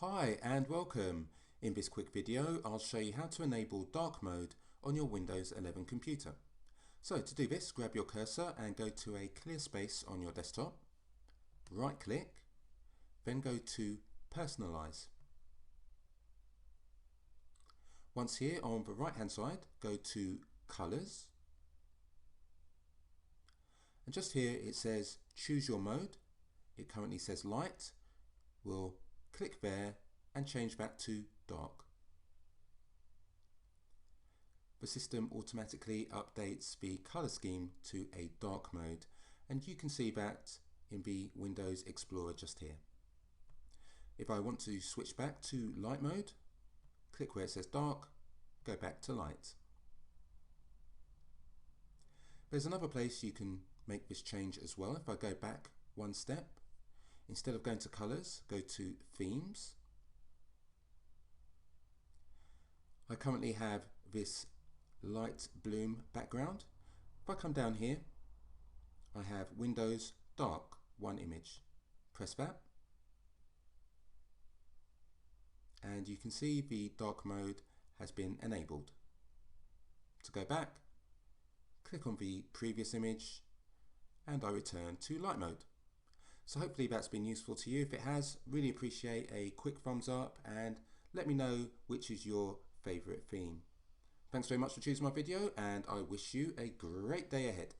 Hi and welcome. In this quick video I'll show you how to enable dark mode on your Windows 11 computer. So to do this, grab your cursor and go to a clear space on your desktop, right click, then go to Personalize. Once here on the right hand side, go to Colors, and just here it says choose your mode. It currently says light. We'll click there and change that to dark. The system automatically updates the color scheme to a dark mode, and you can see that in the Windows Explorer just here. If I want to switch back to light mode, click where it says dark, go back to light. There's another place you can make this change as well. If I go back one step, instead of going to colors, go to themes. I currently have this light bloom background. If I come down here, I have Windows dark, one image. Press that, and you can see the dark mode has been enabled. To go back, click on the previous image and I return to light mode. So hopefully that's been useful to you. If it has, really appreciate a quick thumbs up and let me know which is your favorite theme. Thanks very much for choosing my video, and I wish you a great day ahead.